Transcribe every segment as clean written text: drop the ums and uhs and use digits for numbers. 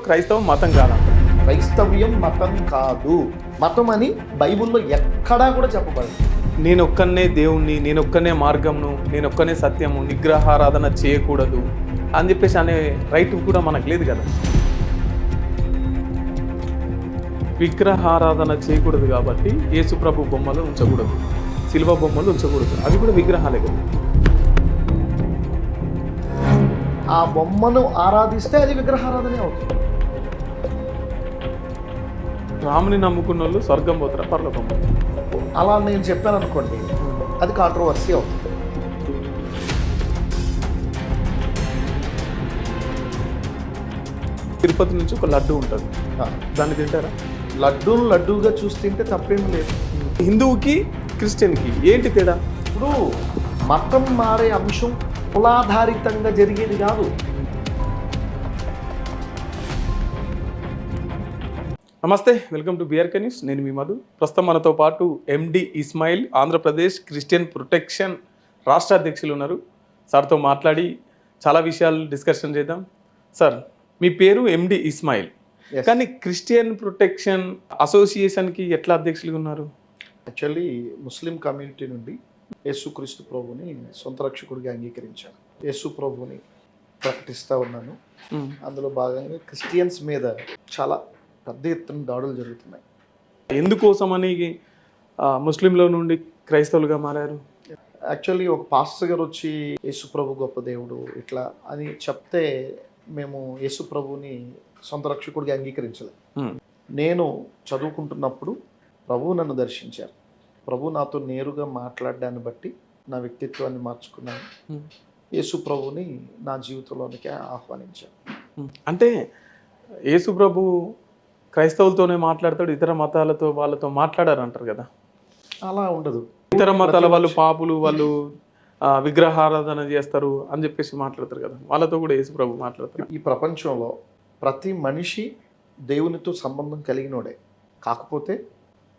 క్రైస్తవం మతం కాదంట. క్రైస్తవ్యం మతం కాదు. మతం అని బైబిల్లో ఎక్కడా కూడా చెప్పబడదు. నేనొక్కనే దేవుణ్ణి, నేనొక్కనే మార్గంను, నేనొక్కనే సత్యము, నిగ్రహారాధన చేయకూడదు అని చెప్పేసి అనే రైట్ కూడా మనకు లేదు కదా. విగ్రహారాధన చేయకూడదు కాబట్టి యేసుప్రభు బొమ్మలు ఉంచకూడదు, శిల్వ బొమ్మలు ఉంచకూడదు. అవి కూడా విగ్రహాలే కదా. ఆ బొమ్మను ఆరాధిస్తే అది విగ్రహారాధనే అవుతుంది. రాముని నమ్ముకున్న వాళ్ళు స్వర్గం పోతారా, పరలోకం పోతారా? అలా నేను చెప్పాను అనుకోండి, అది కాంట్రవర్సీ అవుతుంది. తిరుపతి నుంచి ఒక లడ్డు ఉంటుంది, దాన్ని తింటారా? లడ్డూను లడ్డూగా చూసి తింటే తప్పేం లేదు. హిందువుకి క్రిస్టియన్కి ఏంటి తేడా? ఇప్పుడు మతం మారే అంశం కులాధారితంగా జరిగేది కాదు. నమస్తే, వెల్కమ్ టు బిఆర్కే న్యూస్. నేను మీ మధు. ప్రస్తుతం మనతో పాటు ఎండి ఇస్మాయిల్, ఆంధ్రప్రదేశ్ క్రిస్టియన్ ప్రొటెక్షన్ రాష్ట్ర అధ్యక్షులు ఉన్నారు. సార్తో మాట్లాడి చాలా విషయాలు డిస్కషన్ చేద్దాం. సార్, మీ పేరు ఎండి ఇస్మాయిల్, కానీ క్రిస్టియన్ ప్రొటెక్షన్ అసోసియేషన్కి ఎట్లా అధ్యక్షులుగా ఉన్నారు? యాక్చువల్లీ ముస్లిం కమ్యూనిటీ నుండి యేసుక్రీస్తు ప్రభుని సొంత రక్షకుడిగా అంగీకరించాను. యేసు ప్రభుని ప్రకటిస్తూ ఉన్నాను. అందులో భాగంగా క్రిస్టియన్స్ మీద చాలా పెద్ద ఎత్తున దాడులు జరుగుతున్నాయి. ఎందుకోసమని ముస్లింలో నుండి క్రైస్తవులుగా మారారు? యాక్చువల్లీ ఒక పాస్టర్ గారు వచ్చి యేసు ప్రభు గొప్ప దేవుడు ఇట్లా అని చెప్తే మేము యేసు ప్రభుని సొంత రక్షకుడిగా అంగీకరించలేదు. నేను చదువుకుంటున్నప్పుడు ప్రభువు నన్ను దర్శించారు. ప్రభు నాతో నేరుగా మాట్లాడడాన్ని బట్టి నా వ్యక్తిత్వాన్ని మార్చుకున్నాను. యేసు ప్రభుని నా జీవితంలోనికి ఆహ్వానించాను. అంటే యేసు ప్రభు క్రైస్తవులతోనే మాట్లాడతాడు, ఇతర మతాలతో వాళ్ళతో మాట్లాడారు అంటారు కదా. అలా ఉండదు. ఇతర మతాల వాళ్ళు పాపులు, వాళ్ళు విగ్రహారాధన చేస్తారు అని చెప్పేసి మాట్లాడతారు కదా, వాళ్ళతో కూడా యేసు ప్రభు మాట్లాడతారు. ఈ ప్రపంచంలో ప్రతి మనిషి దేవునితో సంబంధం కలిగినోడే. కాకపోతే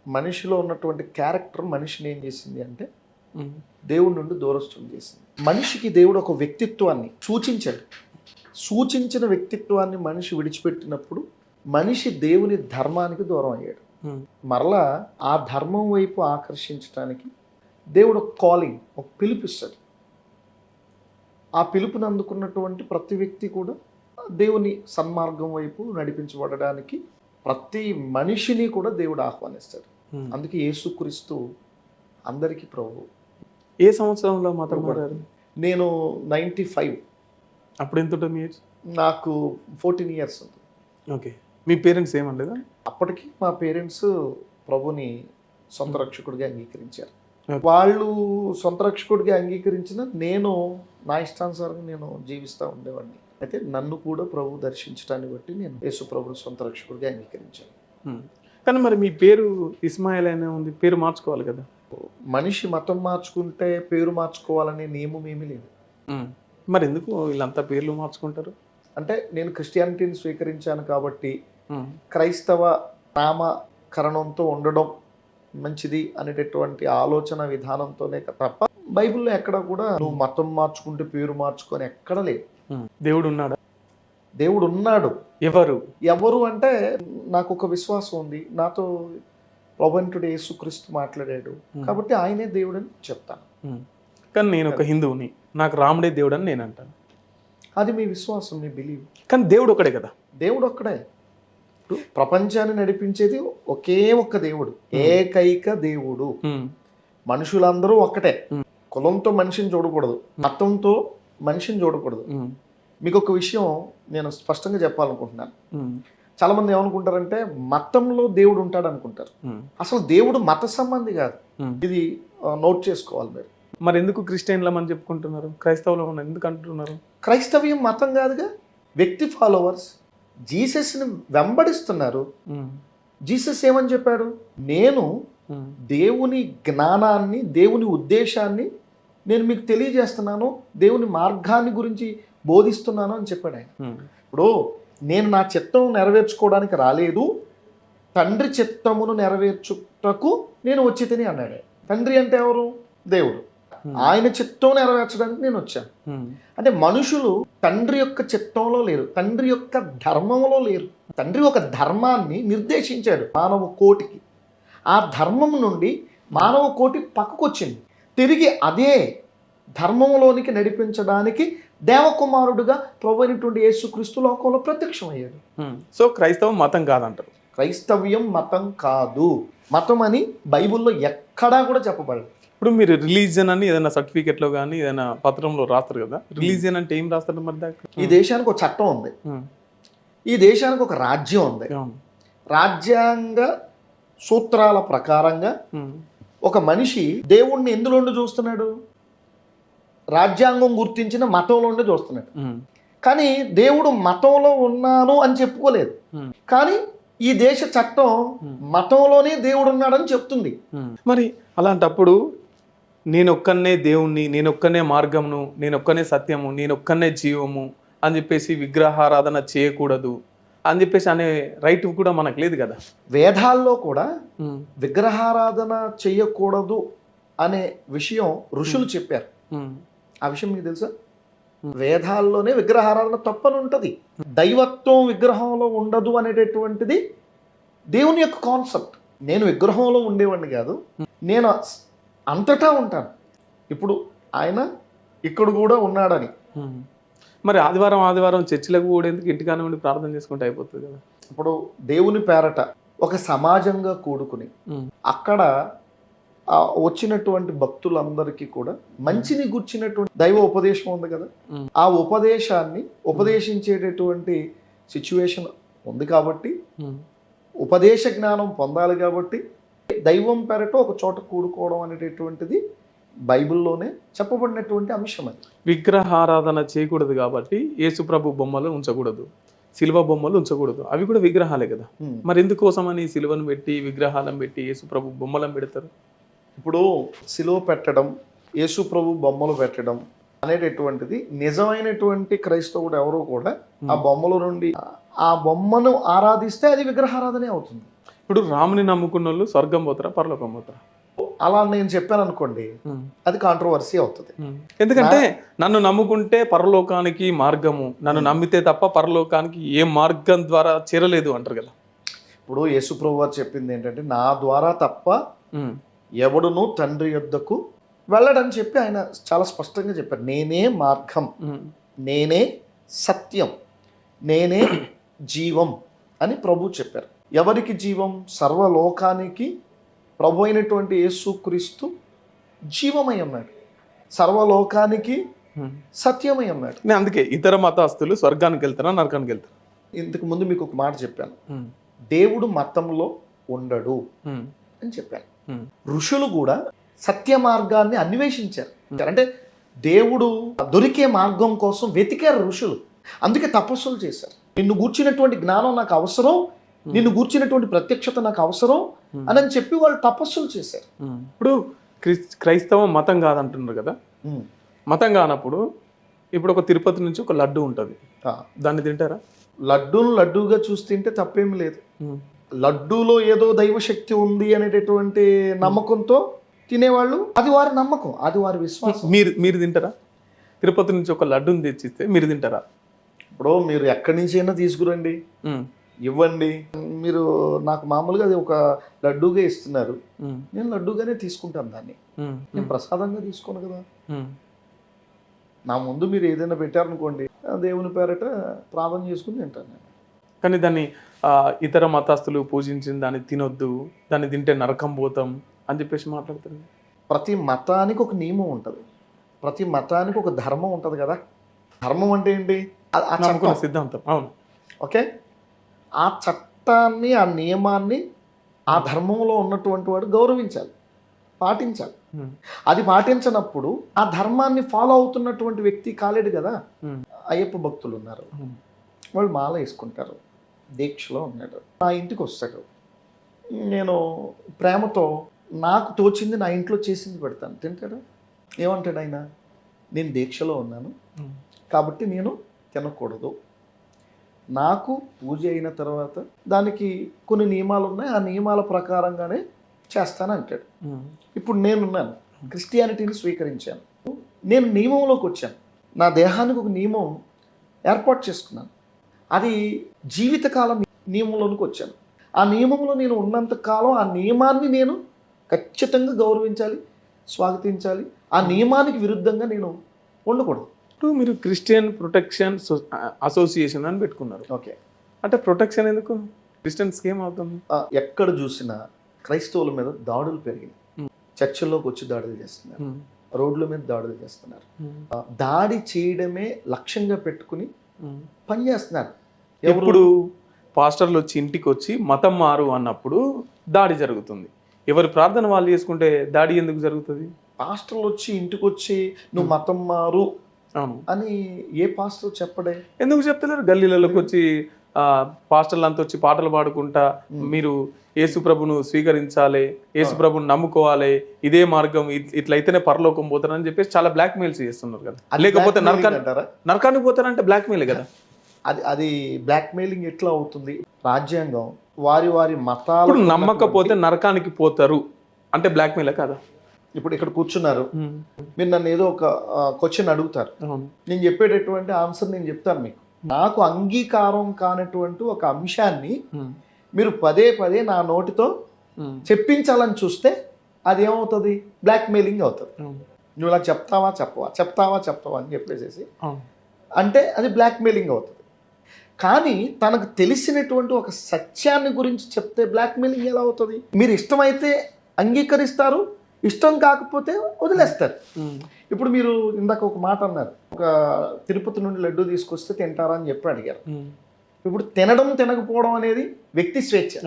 మనిషిలో ఉన్నటువంటి క్యారెక్టర్ మనిషిని ఏం చేసింది అంటే దేవుడి నుండి దూరస్తుని చేసింది. మనిషికి దేవుడు ఒక వ్యక్తిత్వాన్ని సూచించాడు. సూచించిన వ్యక్తిత్వాన్ని మనిషి విడిచిపెట్టినప్పుడు మనిషి దేవుని ధర్మానికి దూరం అయ్యాడు. మరలా ఆ ధర్మం వైపు ఆకర్షించడానికి దేవుడు ఒక కాలింగ్, ఒక పిలుపిస్తాడు. ఆ పిలుపుని అందుకున్నటువంటి ప్రతి వ్యక్తి కూడా దేవుని సన్మార్గం వైపు నడిపించబడడానికి ప్రతి మనిషిని కూడా దేవుడు ఆహ్వానిస్తాడు. అందుకే యేసుక్రీస్తు అందరికీ ప్రభువు. ఏ సంవత్సరంలో మతం మారారు? నేను 95. అప్పుడు ఎంత ఉంటుంది మీ ఏజ్? నాకు 14 years ఉంది. ఓకే. మీ పేరెంట్స్ ఏమనలేదా? అప్పటికి మా పేరెంట్స్ ప్రభుని సొంత రక్షకుడిగా అంగీకరించారు. వాళ్ళు సొంత రక్షకుడిగా అంగీకరించిన నేను నా ఇష్టానుసారంగా నేను జీవిస్తూ ఉండేవాడిని. అయితే నన్ను కూడా ప్రభు దర్శించడాన్ని బట్టి నేను యేసు ప్రభుని సొంత రక్షకుడిగా అంగీకరించాను. కానీ మరి మీ పేరు ఇస్మాయిల్ అనే ఉంది, పేరు మార్చుకోవాలి కదా. మనిషి మతం మార్చుకుంటే పేరు మార్చుకోవాలనే నియమం ఏమీ లేదు. మరి ఎందుకు వీళ్ళంతా పేర్లు మార్చుకుంటారు? అంటే నేను క్రిస్టియానిటీని స్వీకరించాను కాబట్టి క్రైస్తవ నామకరణంతో ఉండడం మంచిది అనేటటువంటి ఆలోచన విధానంతోనే తప్ప బైబిల్లో ఎక్కడ కూడా నువ్వు మతం మార్చుకుంటే పేరు మార్చుకొని ఎక్కడ లేదు. దేవుడు ఉన్నాడా? దేవుడు ఉన్నాడు. ఎవరు అంటే నాకు ఒక విశ్వాసం ఉంది. నాతో ప్రభువైనటువంటి యేసుక్రీస్తు మాట్లాడాడు కాబట్టి ఆయనే దేవుడు అని చెప్తాను. కానీ నేను ఒక హిందువుని, నాకు రాముడే దేవుడు అని నేను అంటాను. అది మీ విశ్వాసం, మీ బిలీవ్. కానీ దేవుడు ఒక్కడే కదా. దేవుడు ఒక్కడే. ప్రపంచాన్ని నడిపించేది ఒకే ఒక్క దేవుడు, ఏకైక దేవుడు. మనుషులందరూ ఒక్కటే. కులంతో మనిషిని చూడకూడదు, మతంతో మనిషిని చూడకూడదు. మీకు ఒక విషయం నేను స్పష్టంగా చెప్పాలనుకుంటున్నాను. చాలా మంది ఏమనుకుంటారంటే మతంలో దేవుడు ఉంటాడు అనుకుంటారు. అసలు దేవుడు మత సంబంధి కాదు. ఇది నోట్ చేసుకోవాలి మీరు. మరి ఎందుకు క్రిస్టియన్లమని చెప్పుకుంటున్నారు, క్రైస్తవులు ఎందుకు అంటున్నారు? క్రైస్తవ్యం మతం కాదుగా. వ్యక్తి ఫాలోవర్స్ జీసస్ని వెంబడిస్తున్నారు. జీసస్ ఏమని చెప్పాడు? నేను దేవుని జ్ఞానాన్ని, దేవుని ఉద్దేశాన్ని నేను మీకు తెలియజేస్తున్నాను, దేవుని మార్గాన్ని గురించి బోధిస్తున్నాను అని చెప్పాడు ఆయన. ఇప్పుడు నేను నా చిత్తం నెరవేర్చుకోవడానికి రాలేదు, తండ్రి చిత్తమును నెరవేర్చుటకు నేను వచ్చి తిని అన్నాడు. తండ్రి అంటే ఎవరు? దేవుడు. ఆయన చిత్తం నెరవేర్చడానికి నేను వచ్చాను. అంటే మనుషులు తండ్రి యొక్క చిత్తంలో లేరు, తండ్రి యొక్క ధర్మంలో లేరు. తండ్రి ఒక ధర్మాన్ని నిర్దేశించాడు మానవ కోటికి. ఆ ధర్మం నుండి మానవ కోటి పక్కకు వచ్చింది. తిరిగి అదే ధర్మంలోనికి నడిపించడానికి దేవకుమారుడుగా ప్రభు అయినటువంటి యేసుక్రీస్తు లోకంలో ప్రత్యక్షమయ్యాడు. సో క్రైస్తవం మతం కాదంటారు. క్రైస్తవ్యం మతం కాదు. మతం అని బైబిల్లో ఎక్కడా కూడా చెప్పబడదు. ఇప్పుడు మీరు రిలీజియన్ అని ఏదైనా సర్టిఫికెట్లో కానీ ఏదైనా పత్రంలో రాస్తారు కదా, రిలీజియన్ అంటే ఏం రాస్తారు మరి దాకా? ఈ దేశానికి ఒక చట్టం ఉంది, ఈ దేశానికి ఒక రాజ్యం ఉంది. రాజ్యాంగ సూత్రాల ప్రకారంగా ఒక మనిషి దేవుణ్ణి ఎందులోండి చూస్తున్నాడు? రాజ్యాంగం గుర్తించిన మతంలోండి చూస్తున్నాడు. కానీ దేవుడు మతంలో ఉన్నాను అని చెప్పుకోలేదు. కానీ ఈ దేశ చట్టం మతంలోనే దేవుడు ఉన్నాడని చెప్తుంది. మరి అలాంటప్పుడు నేనొక్కనే దేవుణ్ణి, నేనొక్కనే మార్గమును, నేనొక్కనే సత్యము, నేనొక్కనే జీవము అని చెప్పేసి విగ్రహారాధన చేయకూడదు అని చెప్పేసి అనే రైట్ కూడా మనకు లేదు కదా. వేదాల్లో కూడా విగ్రహారాధన చేయకూడదు అనే విషయం ఋషులు చెప్పారు. ఆ విషయం మీకు తెలుసా? వేదాల్లోనే విగ్రహారాధన తప్పని ఉంటుంది. దైవత్వం విగ్రహంలో ఉండదు అనేటటువంటిది దేవుని యొక్క కాన్సెప్ట్. నేను విగ్రహంలో ఉండేవాడిని కాదు, నేను అంతటా ఉంటాను. ఇప్పుడు ఆయన ఇక్కడ కూడా ఉన్నాడని. మరి ఆదివారం ఆదివారం చర్చిలకు కూడా ఎందుకు ఇంటికానే ఉండి ప్రార్థన చేసుకుంటే అయిపోతుంది కదా. ఇప్పుడు దేవుని పేరట ఒక సమాజంగా కూడుకుని అక్కడ వచ్చినటువంటి భక్తులందరికీ కూడా మంచిని గుర్చినటువంటి దైవ ఉపదేశం ఉంది కదా. ఆ ఉపదేశాన్ని ఉపదేశించేటటువంటి సిచ్యువేషన్ ఉంది కాబట్టి, ఉపదేశ జ్ఞానం పొందాలి కాబట్టి దైవం పేరట ఒక చోట కూడుకోవడం అనేటటువంటిది బైబిల్లోనే చెప్పబడినటువంటి అంశం. అది విగ్రహారాధన చేయకూడదు కాబట్టి యేసుప్రభు బొమ్మలు ఉంచకూడదు, శిలువ బొమ్మలు ఉంచకూడదు. అవి కూడా విగ్రహాలే కదా. మరి ఎందుకోసమని శిలువను పెట్టి విగ్రహాలను పెట్టి యేసుప్రభు బొమ్మలను పెడతారు? ఇప్పుడు శిలువ పెట్టడం, యేసు ప్రభు బొమ్మలు పెట్టడం అనేటటువంటిది నిజమైనటువంటి క్రైస్తవుడు ఎవరు కూడా ఆ బొమ్మల నుండి ఆ బొమ్మను ఆరాధిస్తే అది విగ్రహారాధనే అవుతుంది. ఇప్పుడు రాముని నమ్ముకున్న వాళ్ళు స్వర్గం పోతారా, పరలోకం పోతారా? అలా నేను చెప్పాను అనుకోండి, అది కాంట్రవర్సీ అవుతుంది. ఎందుకంటే నన్ను నమ్ముకుంటే పరలోకానికి మార్గము, నన్ను నమ్మితే తప్ప పరలోకానికి ఏ మార్గం ద్వారా చేరలేదు అంటారు కదా. ఇప్పుడు యేసు ప్రభు వారు చెప్పింది ఏంటంటే, నా ద్వారా తప్ప ఎవడును తండ్రి యొద్దకు వెళ్ళడని చెప్పి ఆయన చాలా స్పష్టంగా చెప్పారు. నేనే మార్గం, నేనే సత్యం, నేనే జీవం అని ప్రభు చెప్పారు. ఎవరికి జీవం? సర్వలోకానికి ప్రభు అయినటువంటి యేసుక్రీస్తు జీవమై ఉన్నాడు, సర్వలోకానికి సత్యమై ఉన్నాడు. నేను అందుకే ఇతర మతస్థులు స్వర్గానికి వెళ్తారా, నరకానికి వెళ్తారా? ఇంతకు ముందు మీకు ఒక మాట చెప్పాను, దేవుడు మతంలో ఉండడు అని చెప్పాను. ఋషులు కూడా సత్య మార్గాన్ని అన్వేషించారు. అంటే దేవుడు దొరికే మార్గం కోసం వెతికారు ఋషులు. అందుకే తపస్సులు చేశారు. నిన్ను గూర్చినటువంటి జ్ఞానం నాకు అవసరం, నిన్ను గూర్చినటువంటి ప్రత్యక్షత నాకు అవసరం అని చెప్పి వాళ్ళు తపస్సులు చేశారు. ఇప్పుడు క్రైస్తవం మతం కాదంటున్నారు కదా. మతం కానప్పుడు ఇప్పుడు ఒక తిరుపతి నుంచి ఒక లడ్డు ఉంటుంది, దాన్ని తింటారా? లడ్డూను లడ్డూగా చూసి తింటే తప్పేమి లేదు. లడ్డూలో ఏదో దైవశక్తి ఉంది అనేటటువంటి నమ్మకంతో తినేవాళ్ళు, అది వారి నమ్మకం, అది వారి విశ్వాసం. మీరు తింటారా? తిరుపతి నుంచి ఒక లడ్డూని తెచ్చిస్తే మీరు తింటారా? ఇప్పుడు మీరు ఎక్కడి నుంచి అయినా తీసుకురండి, ఇవ్వండి. మీరు నాకు మామూలుగా అది ఒక లడ్డూగా ఇస్తున్నారు, నేను లడ్డూగానే తీసుకుంటాను దాన్ని. నేను ప్రసాదంగా తీసుకోను కదా. నా ముందు మీరు ఏదైనా పెట్టారనుకోండి, దేవుని పేరట ప్రార్థన చేసుకుని తింటాను నేను. కానీ దాన్ని ఇతర మతస్థులు పూజించిన దాన్ని తినొద్దు, దాన్ని తింటే నరకం పోతాం అని చెప్పేసి మాట్లాడుతారు. ప్రతి మతానికి ఒక నియమం ఉంటుంది, ప్రతి మతానికి ఒక ధర్మం ఉంటుంది కదా. ధర్మం అంటే ఏంటి? సిద్ధాంతం. అవును, ఓకే. ఆ చట్టాన్ని, ఆ నియమాన్ని ఆ ధర్మంలో ఉన్నటువంటి వాడు గౌరవించాలి, పాటించాలి. అది పాటించినప్పుడు ఆ ధర్మాన్ని ఫాలో అవుతున్నటువంటి వ్యక్తి కాలేడు కదా. అయ్యప్ప భక్తులు ఉన్నారు, వాళ్ళు మాల వేసుకుంటారు, దీక్షలో ఉన్నాడు, నా ఇంటికి వస్తాడు, నేను ప్రేమతో నాకు తోచింది నా ఇంట్లో చేసింది పెడతాను, తింటాడు. ఏమంటాడు ఆయన? నేను దీక్షలో ఉన్నాను కాబట్టి నేను తినకూడదు, నాకు పూజ అయిన తర్వాత దానికి కొన్ని నియమాలు ఉన్నాయి, ఆ నియమాల ప్రకారంగానే చేస్తాను అంటాడు. ఇప్పుడు నేనున్నాను, క్రిస్టియానిటీని స్వీకరించాను. నేను నియమంలోకి వచ్చాను. నా దేహానికి ఒక నియమం ఏర్పాటు చేసుకున్నాను. అది జీవితకాలం నియమంలోనికి వచ్చాను. ఆ నియమంలో నేను ఉన్నంత కాలం ఆ నియమాన్ని నేను ఖచ్చితంగా గౌరవించాలి, స్వాగతించాలి. ఆ నియమానికి విరుద్ధంగా నేను ఉండకూడదు. ఇప్పుడు మీరు క్రిస్టియన్ ప్రొటెక్షన్ అసోసియేషన్ అని పెట్టుకున్నారు. ఓకే. అంటే ప్రొటెక్షన్ ఎందుకు? క్రిస్టియన్స్కి ఏమవుతుంది? ఎక్కడ చూసినా క్రైస్తవుల మీద దాడులు పెరిగినాయి. చర్చిల్లోకి వచ్చి దాడులు చేస్తున్నారు, రోడ్ల మీద దాడులు చేస్తున్నారు. దాడి చేయడమే లక్ష్యంగా పెట్టుకుని పనిచేస్తున్నారు. ఎప్పుడు పాస్టర్లు వచ్చి ఇంటికి వచ్చి మతం మారు అన్నప్పుడు దాడి జరుగుతుంది. ఎవరి ప్రార్థన వాళ్ళు చేసుకుంటే దాడి ఎందుకు జరుగుతుంది? పాస్టర్లు వచ్చి ఇంటికి వచ్చి నువ్వు మతం మారు అవును అని ఏ పాస్టర్ చెప్పడే? ఎందుకు చెప్తలేరు? గల్లీలలోకి వచ్చి పాస్టర్లు అంతా వచ్చి పాటలు పాడుకుంటా మీరు యేసుప్రభును స్వీకరించాలి, యేసుప్రభుని నమ్ముకోవాలి, ఇదే మార్గం, ఇట్లయితేనే పరలోకం పోతారని చెప్పేసి చాలా బ్లాక్ మెయిల్స్ చేస్తున్నారు కదా. లేకపోతే నరకానికి పోతారంటే బ్లాక్ మెయిల్ కదా. అది బ్లాక్ మెయిలింగ్ ఎట్లా అవుతుంది? రాజ్యాంగం వారి మతాలు నమ్మకపోతే నరకానికి పోతారు అంటే బ్లాక్ మెయిల్ కదా. ఇప్పుడు ఇక్కడ కూర్చున్నారు, మీరు నన్ను ఏదో ఒక క్వశ్చన్ అడుగుతారు, నేను చెప్పేటటువంటి ఆన్సర్ నేను చెప్తాను మీకు. నాకు అంగీకారం కానటువంటి ఒక అంశాన్ని మీరు పదే పదే నా నోటితో చెప్పించాలని చూస్తే అది ఏమవుతుంది? బ్లాక్ మెయిలింగ్ అవుతుంది. నువ్వు ఇలా చెప్తావా చెప్పవా అని చెప్పేసి అంటే అది బ్లాక్ మెయిలింగ్ అవుతుంది. కానీ తనకు తెలిసినటువంటి ఒక సత్యాన్ని గురించి చెప్తే బ్లాక్ మెయిలింగ్ ఎలా అవుతుంది? మీరు ఇష్టమైతే అంగీకరిస్తారు, ఇష్టం కాకపోతే వదిలేస్తారు. ఇప్పుడు మీరు ఇందాక ఒక మాట అన్నారు, ఒక తిరుపతి నుండి లడ్డు తీసుకొస్తే తింటారా అని చెప్పి అడిగారు. ఇప్పుడు తినడం తినకపోవడం అనేది వ్యక్తి స్వేచ్ఛ.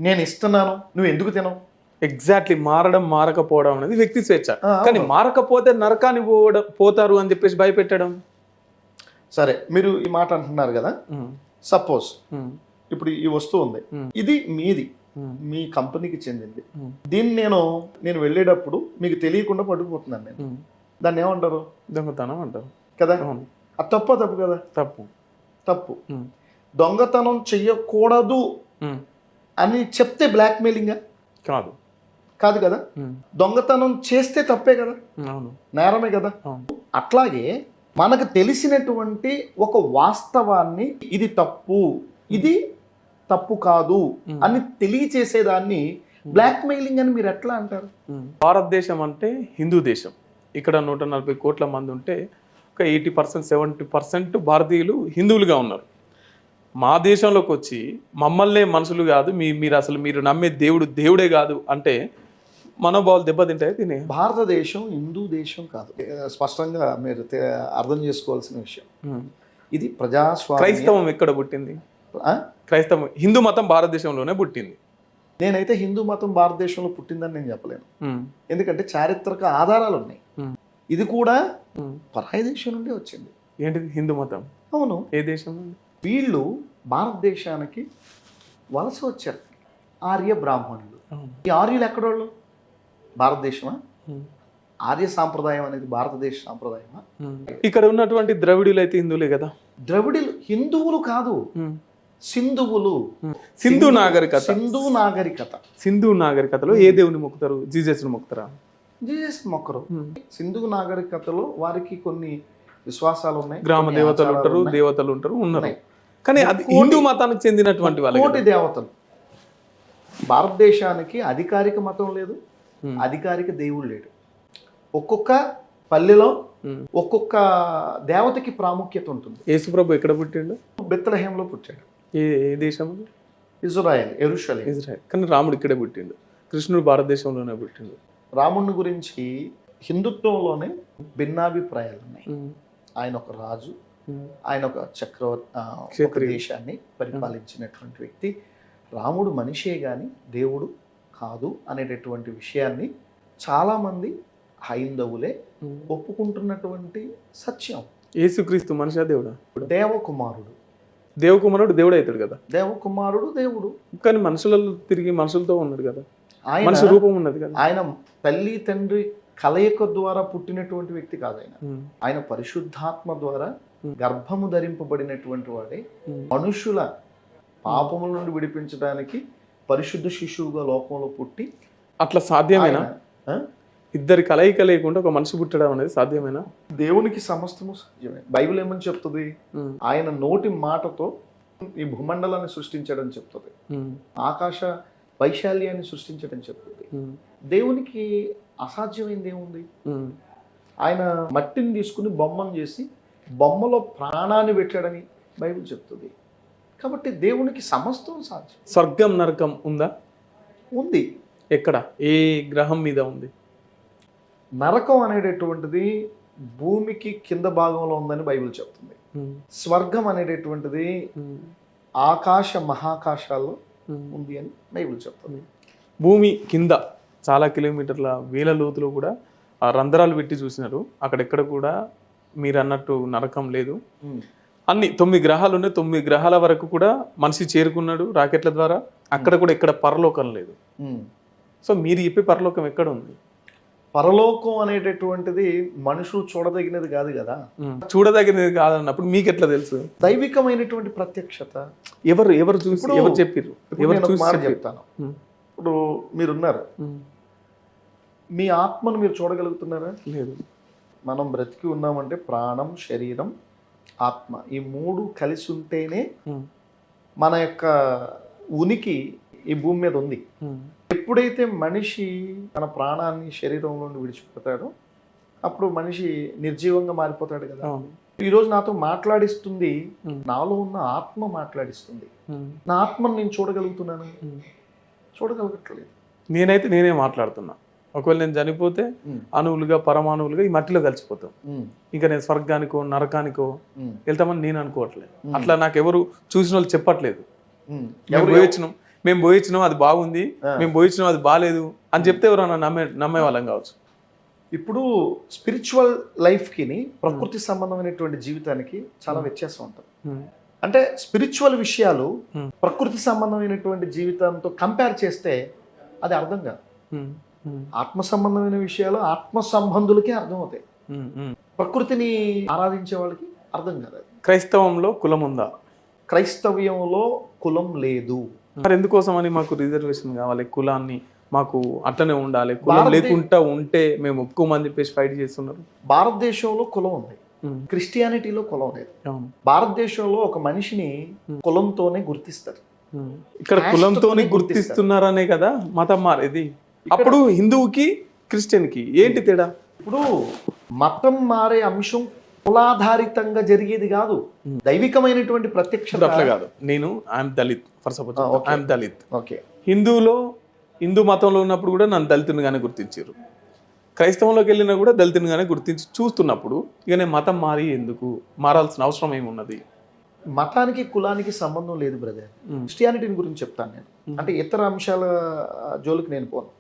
నేను ఇస్తున్నాను, నువ్వు ఎందుకు తినవు? ఎగ్జాక్ట్లీ. మారడం మారకపోవడం అనేది వ్యక్తి స్వేచ్ఛ. కానీ మారకపోతే నరకాన్ని పోతారు అని చెప్పేసి భయపెట్టడం. సరే, మీరు ఈ మాట అంటున్నారు కదా. సపోజ్ ఇప్పుడు ఈ వస్తువు ఉంది, ఇది మీది, మీ కంపెనీకి చెందింది. దీన్ని నేను వెళ్ళేటప్పుడు మీకు తెలియకుండా పట్టుకుపోతున్నాను నేను. దాన్ని ఏమంటారు? దొంగతనం అంటారు కదా. అది తప్పు కదా. తప్పు. దొంగతనం చెయ్యకూడదు అని చెప్తే బ్లాక్ మెయిలింగా? కాదు కదా. దొంగతనం చేస్తే తప్పే కదా, నేరమే కదా. అట్లాగే మనకు తెలిసినటువంటి ఒక వాస్తవాన్ని ఇది తప్పు, ఇది తప్పు కాదు అని తెలియచేసేదాన్ని బ్లాక్ మెయిలింగ్ అని మీరు ఎట్లా అంటారు? భారతదేశం అంటే హిందూ దేశం. ఇక్కడ 140 కోట్ల మంది ఉంటే ఒక 80% 70% భారతీయులు హిందువులుగా ఉన్నారు. మా దేశంలోకి వచ్చి మమ్మల్నే మనుషులు కాదు, మీరు నమ్మే దేవుడే కాదు అంటే మనోభావాలు దెబ్బతింటాయి. తినే భారతదేశం హిందూ దేశం కాదు, స్పష్టంగా మీరు అర్థం చేసుకోవాల్సిన విషయం. ఇది ప్రజాస్వామ్యం. క్రైస్తవం ఎక్కడ పుట్టింది? క్రైస్తవం, హిందూ మతం భారతదేశంలోనే పుట్టింది. నేనైతే హిందూ మతం భారతదేశంలో పుట్టిందని నేను చెప్పలేను, ఎందుకంటే చారిత్రక ఆధారాలు ఉన్నాయి. ఇది కూడా పరాయి దేశం నుండి వచ్చింది. ఏంటిది హిందూ మతం? అవును. ఏ దేశం నుండి? వీళ్ళు భారతదేశానికి వలస వచ్చారు, ఆర్య బ్రాహ్మణులు. ఈ ఆర్యులు ఎక్కడోళ్ళు? భారతదేశమా? ఆర్య సాంప్రదాయం అనేది భారతదేశ సాంప్రదాయమా? ఇక్కడ ఉన్నటువంటి ద్రవిడులు అయితే హిందువులే కదా. ద్రవిడులు హిందువులు కాదు, సింధువులు. సింధు నాగరికత. సింధు నాగరికతలో ఏ దేవుని మొక్కుతారు? జీసస్ను మొక్కుతారా? జీసస్ మొక్కరు. సింధు నాగరికతలో వారికి కొన్ని విశ్వాసాలు ఉన్నాయి, గ్రామ దేవతలు ఉంటారు, దేవతలు ఉన్నారు. కానీ అది హిందూ మతానికి చెందినటువంటి వాళ్ళు. కోటి దేవతలు. భారతదేశానికి అధికారిక మతం లేదు, అధికారిక దేవుడు లేడు. ఒక్కొక్క పల్లెలో ఒక్కొక్క దేవతకి ప్రాముఖ్యత ఉంటుంది. యేసుప్రభు ఎక్కడ పుట్టిండు? బెత్లెహేంలో పుట్టాడు. ఏ దేశంలో? ఇజ్రాయెల్, యెరూషలేం. కానీ రాముడు ఇక్కడే పుట్టిండు, కృష్ణుడు భారతదేశంలోనే పుట్టిండు. రాముడిని గురించి హిందుత్వంలోనే భిన్నాభిప్రాయాలు ఉన్నాయి. ఆయన ఒక రాజు, ఆయన ఒక చక్రవర్తి, దేశాన్ని పరిపాలించినటువంటి వ్యక్తి. రాముడు మనిషే కానీ దేవుడు కాదు అనేటటువంటి విషయాన్ని చాలామంది హైందవులే ఒప్పుకుంటున్నటువంటి సత్యం. యేసుక్రీస్తు మనిషా దేవుడా? దేవకుమారుడు దేవుడు అవుతాడు కదా. దేవకుమారుడు దేవుడు, కానీ మనుషులలో తిరిగి మనుషులతో ఉన్నాడు కదా, మనిషి రూపం ఉన్నది కదా. ఆయన తల్లి తండ్రి కలయిక ద్వారా పుట్టినటువంటి వ్యక్తి కాదు. ఆయన పరిశుద్ధాత్మ ద్వారా గర్భము ధరింపబడినటువంటి వాడే. మనుషుల పాపముల నుండి విడిపించడానికి పరిశుద్ధ శిశువుగా లోకంలో పుట్టి. అట్లా సాధ్యమేనా? ఇద్దరి కలయిక లేకుండా ఒక మనిషి పుట్టడం అనేది సాధ్యమేనా? దేవునికి సమస్తము సాధ్యమే. బైబిల్ ఏమని చెప్తుంది? ఉమ్, ఆయన నోటి మాటతో ఈ భూమండలాన్ని సృష్టించడం చెప్తుంది, ఉమ్, ఆకాశ వైశాల్యాన్ని సృష్టించడం చెప్తుంది. ఉమ్, దేవునికి అసాధ్యమైంది ఏముంది? ఉమ్, ఆయన మట్టిని తీసుకుని బొమ్మను చేసి బొమ్మలో ప్రాణాన్ని పెట్టాడని బైబిల్ చెప్తుంది. కాబట్టి దేవునికి సమస్తం సాధ్యం. స్వర్గం నరకం ఉందా? ఉంది. ఎక్కడ, ఏ గ్రహం మీద ఉంది? నరకం అనేటటువంటిది భూమికి కింద భాగంలో ఉందని బైబిల్ చెప్తుంది. ఉమ్, స్వర్గం అనేటటువంటిది ఉమ్, ఆకాశ మహాకాశాల్లో ఉమ్. ఉంది అని బైబిల్ చెప్తుంది. భూమి కింద చాలా కిలోమీటర్ల వేల లోతులో కూడా ఆ రంధ్రాలు పెట్టి చూసినారు. అక్కడెక్కడ కూడా మీరు అన్నట్టు నరకం లేదు. అన్ని 9 గ్రహాలు ఉన్నాయి. 9 గ్రహాల వరకు కూడా మనిషి చేరుకున్నాడు రాకెట్ల ద్వారా. అక్కడ కూడా ఎక్కడ పరలోకం లేదు. సో మీరు చెప్పే పరలోకం ఎక్కడ ఉంది? పరలోకం అనేటటువంటిది మనుషులు చూడదగినది కాదు కదా. చూడదగినది కాదన్నప్పుడు మీకు ఎట్లా తెలుసు? దైవికమైనటువంటి ప్రత్యక్షత. ఎవరు ఎవరు చూసి ఎవరు చెప్పారు? ఎవరు చూసి చెప్తాను. ఇప్పుడు మీరున్నారు, మీ ఆత్మను మీరు చూడగలుగుతున్నారా? లేదు. మనం బ్రతికి ఉన్నామంటే ప్రాణం, శరీరం, ఆత్మ, ఈ 3 కలిసి ఉంటేనే మన యొక్క ఉనికి ఈ భూమి మీద ఉంది. ఎప్పుడైతే మనిషి తన ప్రాణాన్ని శరీరంలో నుండి విడిచిపెడతాడో అప్పుడు మనిషి నిర్జీవంగా మారిపోతాడు కదా. ఈరోజు నాతో మాట్లాడిస్తుంది నాలో ఉన్న ఆత్మ మాట్లాడిస్తుంది. నా ఆత్మను నేను చూడగలుగుతున్నాను? చూడగలగట్లేదు. నేనే మాట్లాడుతున్నా. ఒకవేళ నేను చనిపోతే అణువులుగా పరమాణువులుగా ఈ మట్టిలో కలిసిపోతాం. ఇంకా నేను స్వర్గానికో నరకానికో వెళ్తామని నేను అనుకోవట్లేదు. అట్లా నాకు ఎవరు చూసిన వాళ్ళు చెప్పట్లేదు. మేము పోయించినాం అది బాగుంది, మేము పోయించినాం అది బాగాలేదు అని చెప్తే ఎవరైనా నమ్మే వాళ్ళం కావచ్చు. ఇప్పుడు స్పిరిచువల్ లైఫ్కి ప్రకృతి సంబంధమైనటువంటి జీవితానికి చాలా వ్యత్యాసం ఉంటుంది. అంటే స్పిరిచువల్ విషయాలు ప్రకృతి సంబంధమైనటువంటి జీవితంతో కంపేర్ చేస్తే అది అర్థం కాదు. ఆత్మ సంబంధమైన విషయాలు ఆత్మ సంబంధులకే అర్థమవుతాయి. ప్రకృతిని ఆరాధించే వాళ్ళకి అర్థం కాదు. క్రైస్తవంలో కులం ఉందా? క్రైస్తవ్యంలో కులం లేదు. మరి ఎందుకోసం అని మాకు రిజర్వేషన్ కావాలి? కులాన్ని మాకు అట్లనే ఉండాలి, కులం లేకుండా ఉంటే మేము ఒప్పుకోమని చెప్పేసి ఫైట్ చేస్తున్నారు. భారతదేశంలో కులం ఉంది, క్రిస్టియానిటీలో కులం లేదు. భారతదేశంలో ఒక మనిషిని కులంతోనే గుర్తిస్తారు. ఇక్కడ కులంతోనే గుర్తిస్తున్నారనే కదా మతం మారేది. అప్పుడు హిందువుకి క్రిస్టియన్కి ఏంటి తేడా? ఇప్పుడు మతం మారే అంశం కులాధారితంగా జరిగేది కాదు, దైవికమైనటువంటి ప్రత్యక్షత. అట్లా కాదు. నేను I'm Dalit for suppose, I'm Dalit. Okay, Hindu మతంలో ఉన్నప్పుడు కూడా నన్ను దళితునిగానే గుర్తించారు. క్రైస్తవంలోకి వెళ్ళినా కూడా దళితునిగానే గుర్తించి చూస్తున్నప్పుడు ఇక నేను మతం ఎందుకు మారాల్సిన అవసరం ఏమున్నది? మతానికి కులానికి సంబంధం లేదు బ్రదర్. క్రిస్టియానిటీని గురించి చెప్తాను నేను. అంటే ఇతర అంశాల జోలికి నేను పోను.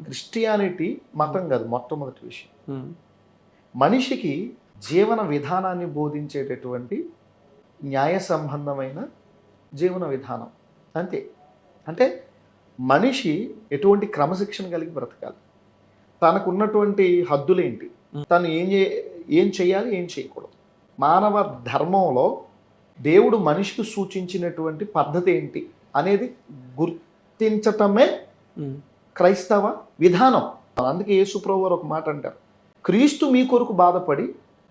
క్రిస్టియానిటీ మతం కాదు మొట్టమొదటి విషయం. మనిషికి జీవన విధానాన్ని బోధించేటటువంటి న్యాయ సంబంధమైన జీవన విధానం అంతే. అంటే మనిషి ఎటువంటి క్రమశిక్షణ కలిగి బ్రతకాలి, తనకున్నటువంటి హద్దులేంటి, తను ఏం చేయాలి, ఏం చేయకూడదు, మానవ ధర్మంలో దేవుడు మనిషికి సూచించినటువంటి పద్ధతి ఏంటి అనేది గుర్తించటమే క్రైస్తవ విధానం. అందుకే యేసుప్రభు వారు ఒక మాట అంటారు, క్రీస్తు మీ కొరకు బాధపడి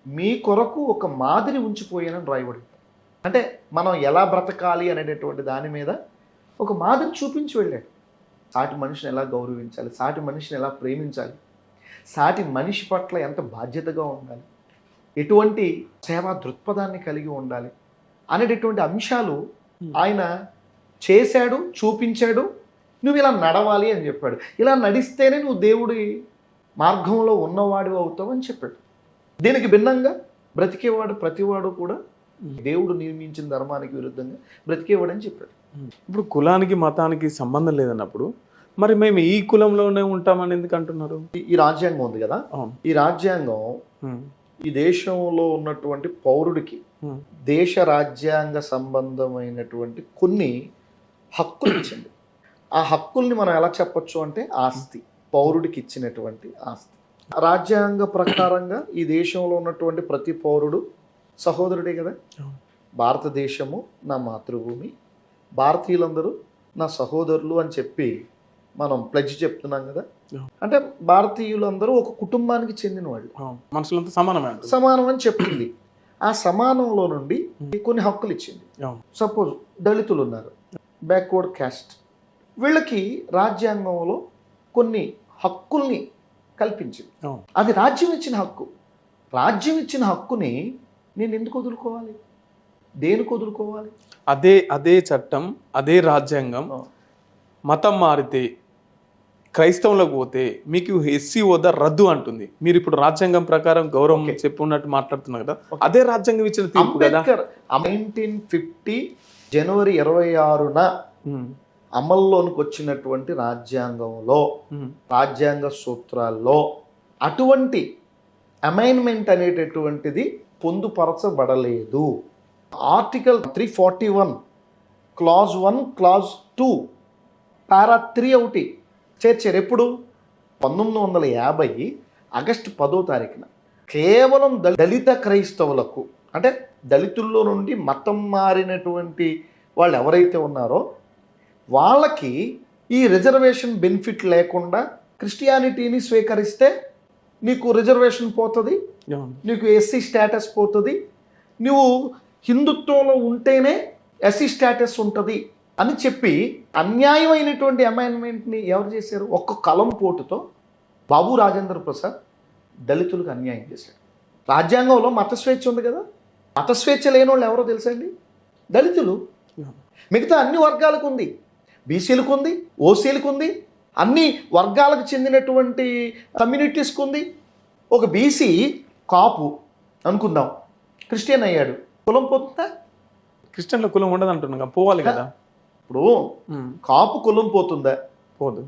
మీ కొరకు ఒక మాదిరి ఉంచిపోయానని రాయబడి. అంటే మనం ఎలా బ్రతకాలి అనేటటువంటి దాని మీద ఒక మాదిరి చూపించి వెళ్ళాడు. సాటి మనిషిని ఎలా గౌరవించాలి, సాటి మనిషిని ఎలా ప్రేమించాలి, సాటి మనిషి పట్ల ఎంత బాధ్యతగా ఉండాలి, ఎటువంటి సేవా దృక్పథాన్ని కలిగి ఉండాలి అనేటటువంటి అంశాలు ఆయన చేశాడు, చూపించాడు. నువ్వు ఇలా నడవాలి అని చెప్పాడు. ఇలా నడిస్తేనే నువ్వు దేవుడి మార్గంలో ఉన్నవాడు అవుతావు అని చెప్పాడు. దీనికి భిన్నంగా బ్రతికేవాడు ప్రతివాడు కూడా దేవుడు నియమించిన ధర్మానికి విరుద్ధంగా బ్రతికేవాడని చెప్పాడు. ఇప్పుడు కులానికి మతానికి సంబంధం లేదన్నప్పుడు మరి మేము ఈ కులంలోనే ఉంటామని ఎందుకు అంటున్నారు? ఈ రాజ్యాంగం ఉంది కదా, ఈ రాజ్యాంగం ఈ దేశంలో ఉన్నటువంటి పౌరుడికి దేశ రాజ్యాంగ సంబంధమైనటువంటి కొన్ని హక్కులు ఇచ్చింది. ఆ హక్కుల్ని మనం ఎలా చెప్పొచ్చు అంటే ఆస్తి, పౌరుడికి ఇచ్చినటువంటి ఆస్తి. రాజ్యాంగ ప్రకారంగా ఈ దేశంలో ఉన్నటువంటి ప్రతి పౌరుడు సహోదరుడే కదా. భారతదేశము నా మాతృభూమి, భారతీయులందరూ నా సహోదరులు అని చెప్పి మనం ప్లెడ్జ్ చెప్తున్నాం కదా. Yeah. అంటే భారతీయులందరూ ఒక కుటుంబానికి చెందిన వాళ్ళు, మనుషులంతా సమానమే అంటారు. సమానం అని చెప్తుంది. ఆ సమానంలో నుండి కొన్ని హక్కులు ఇచ్చింది. సపోజ్ దళితులు ఉన్నారు, బ్యాక్వర్డ్ క్యాస్ట్, వీళ్ళకి రాజ్యాంగంలో కొన్ని హక్కుల్ని కల్పించింది. అది రాజ్యం ఇచ్చిన హక్కు. రాజ్యం ఇచ్చిన హక్కుని నేను ఎందుకు వదులుకోవాలి? దేనికి వదులుకోవాలి? అదే చట్టం, అదే రాజ్యాంగం మతం మారితే, క్రైస్తవంలోకి పోతే మీకు ఎస్సీ హోదా రద్దు అంటుంది. మీరు ఇప్పుడు రాజ్యాంగం ప్రకారం గౌరవం చెప్పున్నట్టు మాట్లాడుతున్నారు కదా, అదే రాజ్యాంగం ఇచ్చిన తీర్పు కదా. 1950 జనవరి 26న అమల్లోనికి వచ్చినటువంటి రాజ్యాంగంలో, రాజ్యాంగ సూత్రాల్లో అటువంటి అమైన్మెంట్ అనేటటువంటిది పొందుపరచబడలేదు. ఆర్టికల్ 341 క్లాజ్ 1 క్లాజ్ 2 పారా 3 ఒకటి చేర్చారు. ఎప్పుడు? 1950 ఆగస్టు 10వ తారీఖున కేవలం దళిత క్రైస్తవులకు, అంటే దళితుల్లో నుండి మతం మారినటువంటి వాళ్ళు ఎవరైతే ఉన్నారో వాళ్ళకి ఈ రిజర్వేషన్ బెనిఫిట్ లేకుండా క్రిస్టియానిటీని స్వీకరిస్తే నీకు రిజర్వేషన్ పోతుంది, నీకు ఎస్సీ స్టేటస్ పోతుంది, నువ్వు హిందుత్వంలో ఉంటేనే ఎస్సీ స్టేటస్ ఉంటుంది అని చెప్పి అన్యాయమైనటువంటి అమైన్మెంట్ని ఎవరు చేశారు? ఒక్క కలం పోటుతో బాబు రాజేంద్ర ప్రసాద్ దళితులకు అన్యాయం చేశాడు. రాజ్యాంగంలో మత స్వేచ్ఛ ఉంది కదా, మత స్వేచ్ఛ లేని వాళ్ళు ఎవరో తెలుసా అండి? దళితులు. మిగతా అన్ని వర్గాలకు ఉంది, బీసీలకు ఉంది, ఓసీలకు ఉంది, అన్ని వర్గాలకు చెందినటువంటి కమ్యూనిటీస్కి ఉంది. ఒక బీసీ కాపు అనుకుందాం, క్రిస్టియన్ అయ్యాడు, కులం పోతుందా? క్రిస్టియన్లో కులం ఉండదు అంటున్నా, పోవాలి కదా. ఇప్పుడు కాపు కులం పోతుందా? పోదు.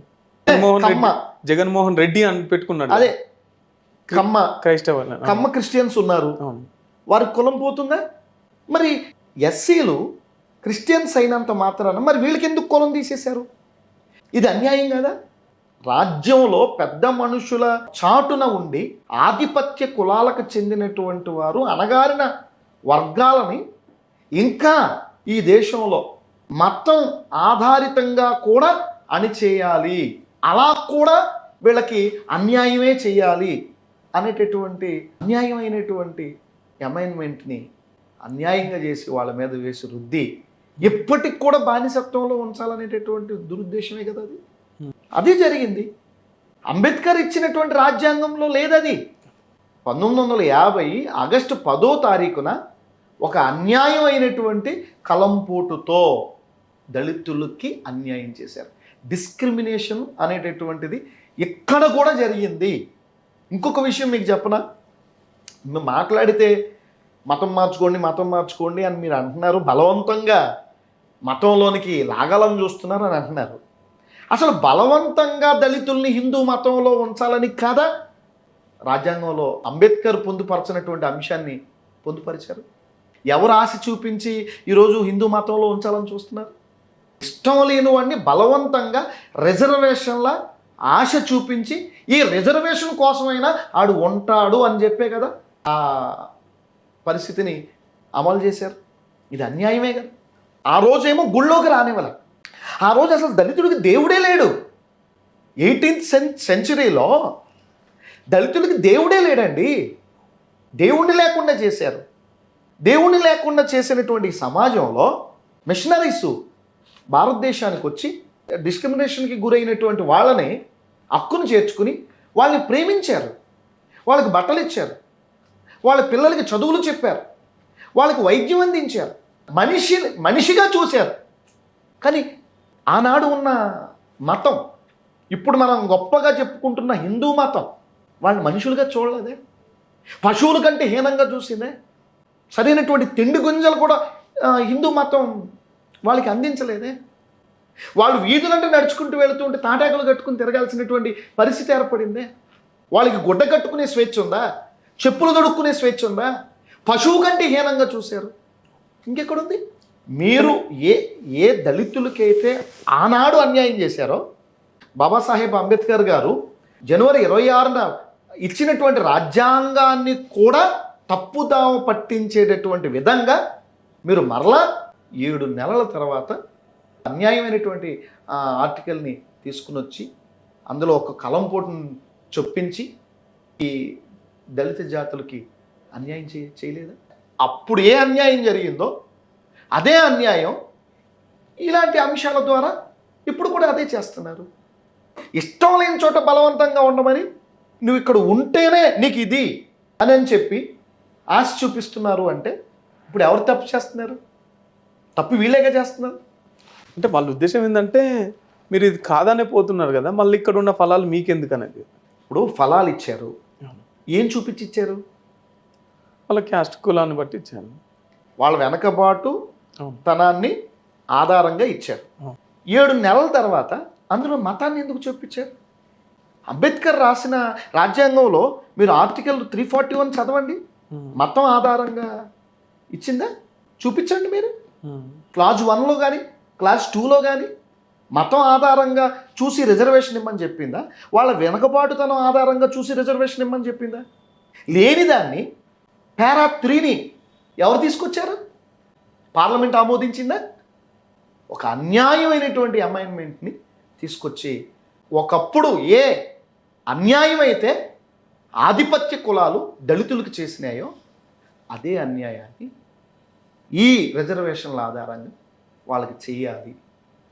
జగన్మోహన్ రెడ్డి అని పెట్టుకున్నాడు. అదే కమ్మ క్రైస్తవ కమ్మ క్రిస్టియన్స్ ఉన్నారు, వారికి కులం పోతుందా? మరి ఎస్సీలు క్రిస్టియన్స్ అయినంత మాత్రాన మరి వీళ్ళకి ఎందుకు కులం తీసేశారు? ఇది అన్యాయం కదా. రాజ్యంలో పెద్ద మనుషుల చాటున ఉండి ఆధిపత్య కులాలకు చెందినటువంటి వారు అణగారిన వర్గాలని ఇంకా ఈ దేశంలో మతం ఆధారితంగా కూడా అణిచేయాలి, అలా కూడా వీళ్ళకి అన్యాయమే చేయాలి అనేటటువంటి అన్యాయమైనటువంటి అమైన్మెంట్ని అన్యాయంగా చేసి వాళ్ళ మీద వేసి రుద్ది ఎప్పటికి కూడా బానిసత్వంలో ఉంచాలనేటటువంటి దురుద్దేశమే కదా అది. అది జరిగింది. అంబేద్కర్ ఇచ్చినటువంటి రాజ్యాంగంలో లేదది. 1950 ఆగస్టు 10వ తారీఖున ఒక అన్యాయమైనటువంటి కలంపోటుతో దళితులకి అన్యాయం చేశారు. డిస్క్రిమినేషన్ అనేటటువంటిది ఇక్కడ కూడా జరిగింది. ఇంకొక విషయం మీకు చెప్పనా, మీరు మాట్లాడితే మతం మార్చుకోండి అని మీరు అంటున్నారు, బలవంతంగా మతంలోనికి లాగాలని చూస్తున్నారు అని అంటున్నారు. అసలు బలవంతంగా దళితుల్ని హిందూ మతంలో ఉంచాలని కాదా రాజ్యాంగంలో అంబేద్కర్ పొందుపరచినటువంటి అంశాన్ని పొందుపరిచారు? ఎవరు ఆశ చూపించి ఈరోజు హిందూ మతంలో ఉంచాలని చూస్తున్నారు? ఇష్టం లేని వాడిని బలవంతంగా రిజర్వేషన్ల ఆశ చూపించి ఈ రిజర్వేషన్ కోసమైనా ఆడు ఉంటాడు అని చెప్పే కదా ఆ పరిస్థితిని అమలు చేశారు. ఇది అన్యాయమే కదా. ఆ రోజేమో గుళ్ళోకి రానివ్వాలి. ఆ రోజు అసలు దళితుడికి దేవుడే లేడు. 18th సెంచరీలో దళితులకి దేవుడే లేడండి. దేవుణ్ణి లేకుండా చేశారు. దేవుణ్ణి లేకుండా చేసినటువంటి సమాజంలో మిషనరీసు భారతదేశానికి వచ్చి డిస్క్రిమినేషన్కి గురైనటువంటి వాళ్ళని హక్కును చేర్చుకుని వాళ్ళని ప్రేమించారు, వాళ్ళకి బట్టలు ఇచ్చారు, వాళ్ళ పిల్లలకి చదువులు చెప్పారు, వాళ్ళకి వైద్యం అందించారు, మనిషిగా చూశారు. కానీ ఆనాడు ఉన్న మతం, ఇప్పుడు మనం గొప్పగా చెప్పుకుంటున్న హిందూ మతం వాళ్ళని మనుషులుగా చూడలేదే, పశువుల కంటే హీనంగా చూసిందే. సరైనటువంటి తిండి గుంజలు కూడా హిందూ మతం వాళ్ళకి అందించలేదే. వాళ్ళు వీధులంటే నడుచుకుంటూ వెళుతుంటే తాటాకులు కట్టుకుని తిరగాల్సినటువంటి పరిస్థితి ఏర్పడిందే. వాళ్ళకి గుడ్డ కట్టుకునే స్వేచ్ఛ ఉందా? చెప్పులు దొడుక్కునే స్వేచ్ఛ ఉందా? పశువు కంటే హీనంగా చూశారు. ఇంకెక్కడుంది? మీరు ఏ దళితులకైతే ఆనాడు అన్యాయం చేశారో, బాబాసాహెబ్ అంబేద్కర్ గారు జనవరి 26న ఇచ్చినటువంటి రాజ్యాంగాన్ని కూడా తప్పుదావ పట్టించేటటువంటి విధంగా మీరు మరలా 7 నెలల తర్వాత అన్యాయమైనటువంటి ఆర్టికల్ని తీసుకుని వచ్చి అందులో ఒక కలంపోటును చొప్పించి ఈ దళిత జాతులకి అన్యాయం చేయలేదా? అప్పుడు ఏ అన్యాయం జరిగిందో అదే అన్యాయం ఇలాంటి అంశాల ద్వారా ఇప్పుడు కూడా అదే చేస్తున్నారు. ఇష్టం లేని చోట బలవంతంగా ఉండమని, నువ్వు ఇక్కడ ఉంటేనే నీకు ఇది అని చెప్పి ఆశ చూపిస్తున్నారు. అంటే ఇప్పుడు ఎవరు తప్పు చేస్తున్నారు? తప్పు వీళ్ళేగా చేస్తున్నారు. అంటే వాళ్ళ ఉద్దేశం ఏంటంటే మీరు ఇది కాదనే పోతున్నారు కదా, మళ్ళీ ఇక్కడ ఉన్న ఫలాలు మీకెందుకు అనేది. ఇప్పుడు ఫలాలు ఇచ్చారు, ఏం చూపించి ఇచ్చారు? వాళ్ళ క్యాస్ట్ కులాన్ని బట్టి ఇచ్చాను. వాళ్ళ వెనకబాటు తనాన్ని ఆధారంగా ఇచ్చారు. 7 నెలల తర్వాత అందులో మతాన్ని ఎందుకు చూపించారు? అంబేద్కర్ రాసిన రాజ్యాంగంలో మీరు ఆర్టికల్ 341 చదవండి. మతం ఆధారంగా ఇచ్చిందా? చూపించండి మీరు. క్లాజ్ 1లో కానీ క్లాజ్ 2లో కానీ మతం ఆధారంగా చూసి రిజర్వేషన్ ఇమ్మని చెప్పిందా? వాళ్ళ వెనకబాటుతనం ఆధారంగా చూసి రిజర్వేషన్ ఇమ్మని చెప్పిందా? లేని దాన్ని పారా 3ని ఎవరు తీసుకొచ్చారు? పార్లమెంట్ ఆమోదించిందా? ఒక అన్యాయమైనటువంటి అమైన్మెంట్ని తీసుకొచ్చి, ఒకప్పుడు ఏ అన్యాయం అయితే ఆధిపత్య కులాలు దళితులకు చేసినాయో అదే అన్యాయాన్ని ఈ రిజర్వేషన్ల ఆధారంగా వాళ్ళకి చేయాలి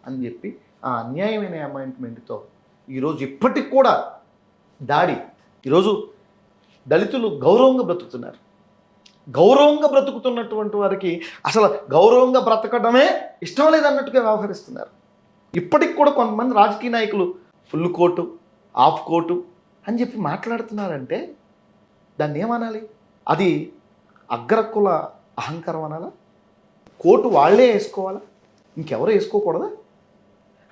అని చెప్పి ఆ అన్యాయమైన అమైన్మెంట్తో ఈరోజు ఇప్పటికి కూడా దాడి. ఈరోజు దళితులు గౌరవంగా బ్రతుకుతున్నారు. గౌరవంగా బ్రతుకుతున్నటువంటి వారికి అసలు గౌరవంగా బ్రతకడమే ఇష్టం లేదన్నట్టుగా వ్యవహరిస్తున్నారు. ఇప్పటికి కూడా కొంతమంది రాజకీయ నాయకులు ఫుల్ కోటు, హాఫ్ కోటు అని చెప్పి మాట్లాడుతున్నారంటే దాన్ని ఏమనాలి? అది అగ్రకుల అహంకారం అనాలా? కోటు వాళ్ళే వేసుకోవాలా? ఇంకెవరు వేసుకోకూడదా?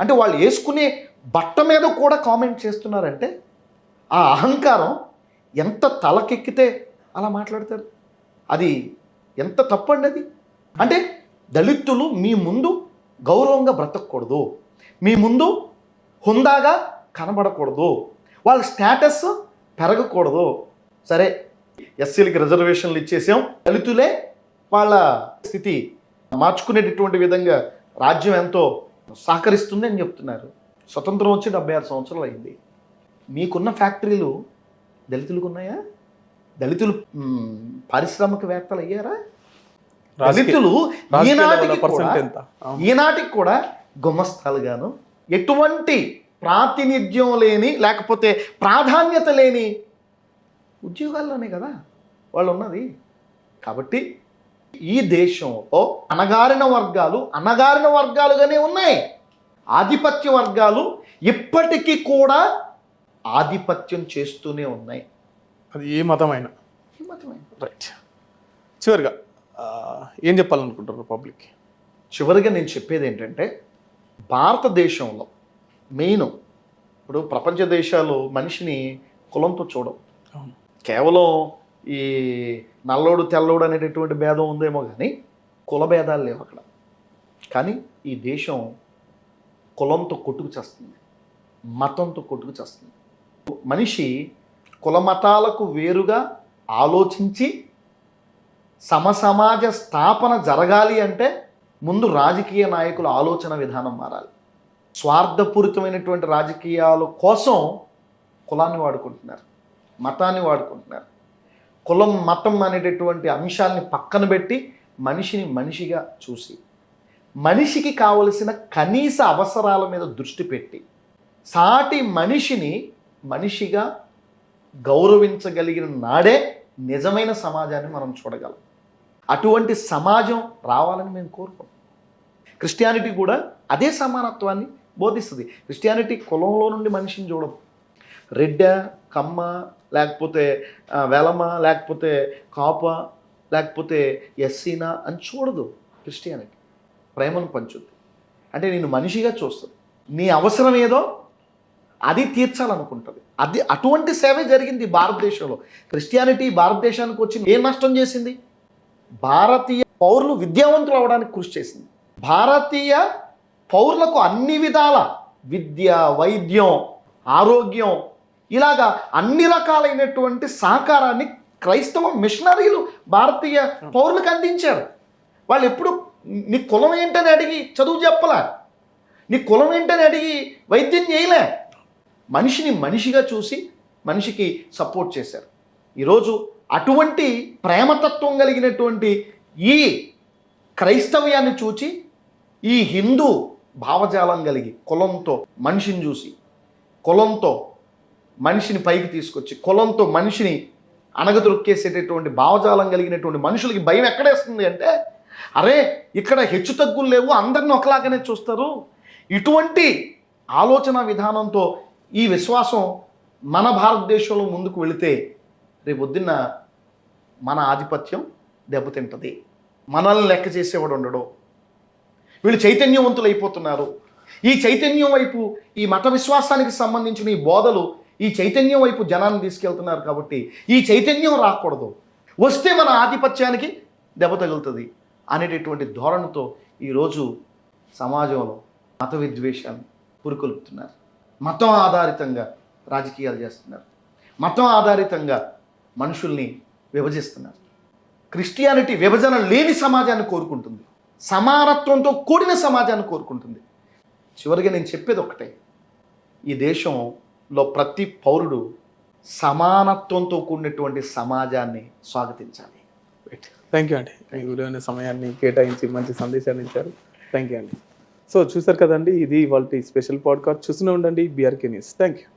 అంటే వాళ్ళు వేసుకునే బట్ట మీద కూడా కామెంట్ చేస్తున్నారంటే ఆ అహంకారం ఎంత తలకెక్కితే అలా మాట్లాడతారు? అది ఎంత తప్పండి అది. అంటే దళితులు మీ ముందు గౌరవంగా బ్రతకూడదు, మీ ముందు హుందాగా కనబడకూడదు, వాళ్ళ స్టేటస్ పెరగకూడదు. సరే, ఎస్సీలకి రిజర్వేషన్లు ఇచ్చేసాం, దళితులే వాళ్ళ స్థితి మార్చుకునేటటువంటి విధంగా రాజ్యం ఎంతో సహకరిస్తుంది అని చెప్తున్నారు. స్వతంత్రం వచ్చి 76 సంవత్సరాలు అయింది. మీకున్న ఫ్యాక్టరీలు దళితులకు ఉన్నాయా? దళితులు పారిశ్రామికవేత్తలు అయ్యారా? దళితులు ఈనాటికి కూడా గుమస్తాలుగాను ఎటువంటి ప్రాతినిధ్యం లేని, లేకపోతే ప్రాధాన్యత లేని ఉద్యోగాల్లోనే కదా వాళ్ళు ఉన్నది. కాబట్టి ఈ దేశంలో అణగారిన వర్గాలుగానే ఉన్నాయి. ఆధిపత్య వర్గాలు ఇప్పటికీ కూడా ఆధిపత్యం చేస్తూనే ఉన్నాయి. అది ఏ మతమైనా. రైట్. చివరిగా ఏం చెప్పాలనుకుంటారు పబ్లిక్? చివరిగా నేను చెప్పేది ఏంటంటే, భారతదేశంలో మెయిన్ ఇప్పుడు ప్రపంచ దేశాలు మనిషిని కులంతో చూడవు. కేవలం ఈ నల్లోడు తెల్లోడు అనేటటువంటి భేదం ఉందేమో కానీ కుల భేదాలు లేవు అక్కడ. కానీ ఈ దేశం కులంతో కొట్టుకు చేస్తుంది, మతంతో కొట్టుకు చేస్తుంది. మనిషి కుల మతాలకు వేరుగా ఆలోచించి సమసమాజ స్థాపన జరగాలి అంటే ముందు రాజకీయ నాయకుల ఆలోచన విధానం మారాలి. స్వార్థపూరితమైనటువంటి రాజకీయాల కోసం కులాన్ని వాడుకుంటున్నారు, మతాన్ని వాడుకుంటున్నారు. కులం మతం అనేటటువంటి అంశాలని పక్కన పెట్టి మనిషిని మనిషిగా చూసి, మనిషికి కావలసిన కనీస అవసరాల మీద దృష్టి పెట్టి, సాటి మనిషిని మనిషిగా గౌరవించగలిగిన నాడే నిజమైన సమాజాన్ని మనం చూడగలం. అటువంటి సమాజం రావాలని మేము కోరుకుంటాం. క్రిస్టియానిటీ కూడా అదే సమానత్వాన్ని బోధిస్తుంది. క్రిస్టియానిటీ కులంలో నుండి మనిషిని చూడదు. రెడ్డ, కమ్మ, లేకపోతే వెలమ, లేకపోతే కాప, లేకపోతే ఎస్సీనా అని చూడదు. క్రిస్టియానిటీ ప్రేమను పంచుద్ది. అంటే నేను మనిషిగా చూస్తుంది. నీ అవసరం ఏదో అది తీర్చాలనుకుంటుంది. అది అటువంటి సేవే జరిగింది భారతదేశంలో. క్రిస్టియానిటీ భారతదేశానికి వచ్చి ఏం నష్టం చేసింది? భారతీయ పౌరులు విద్యావంతులు అవడానికి కృషి చేసింది. భారతీయ పౌరులకు అన్ని విధాల విద్య, వైద్యం, ఆరోగ్యం, ఇలాగా అన్ని రకాలైనటువంటి సహకారాన్ని క్రైస్తవ మిషనరీలు భారతీయ పౌరులకు అందించారు. వాళ్ళు ఎప్పుడు నీ కులం ఏంటని అడిగి చదువు చెప్పలా. నీ కులం ఏంటని అడిగి వైద్యం చేయలే. మనిషిని మనిషిగా చూసి మనిషికి సపోర్ట్ చేశారు. ఈరోజు అటువంటి ప్రేమతత్వం కలిగినటువంటి ఈ క్రైస్తవ్యాన్ని చూచి ఈ హిందూ భావజాలం కలిగి కులంతో మనిషిని చూసి, కులంతో మనిషిని పైకి తీసుకొచ్చి, కులంతో మనిషిని అణగదొక్కేసేటటువంటి భావజాలం కలిగినటువంటి మనుషులకి భయం ఎక్కడేస్తుంది అంటే, అరే ఇక్కడ హెచ్చు తగ్గులు లేవు, అందరిని ఒకలాగానే చూస్తారు. ఇటువంటి ఆలోచన విధానంతో ఈ విశ్వాసం మన భారతదేశంలో ముందుకు వెళితే రేపొద్దున్న మన ఆధిపత్యం దెబ్బతింటుంది. మనల్ని లెక్క చేసేవాడు ఉండడు. వీళ్ళు చైతన్యవంతులు అయిపోతున్నారు. ఈ చైతన్యం వైపు, ఈ మత విశ్వాసానికి సంబంధించిన ఈ బోధలు ఈ చైతన్యం వైపు జనాన్ని తీసుకెళ్తున్నారు. కాబట్టి ఈ చైతన్యం రాకూడదు, వస్తే మన ఆధిపత్యానికి దెబ్బ తగులుతుంది అనేటటువంటి ధోరణితో ఈరోజు సమాజంలో మత విద్వేషాన్ని పురుకొల్పుతున్నారు. మతం ఆధారితంగా రాజకీయాలు చేస్తున్నారు. మతం ఆధారితంగా మనుషుల్ని విభజిస్తున్నారు. క్రిస్టియానిటీ విభజన లేని సమాజాన్ని కోరుకుంటుంది, సమానత్వంతో కూడిన సమాజాన్ని కోరుకుంటుంది. చివరిగా నేను చెప్పేది ఒకటే, ఈ దేశంలో ప్రతి పౌరుడు సమానత్వంతో కూడినటువంటి సమాజాన్ని స్వాగతించాలి. థ్యాంక్ యూ అండి, మీ విలువైన సమయాన్ని కేటాయించి మంచి సందేశాన్ని ఇచ్చారు. థ్యాంక్ యూ అండి. సో చూసారు కదండి, ఇది వాళ్ళ స్పెషల్ పాడ్కాస్ట్. చూస్తూనే ఉండండి BRK న్యూస్. Thank you.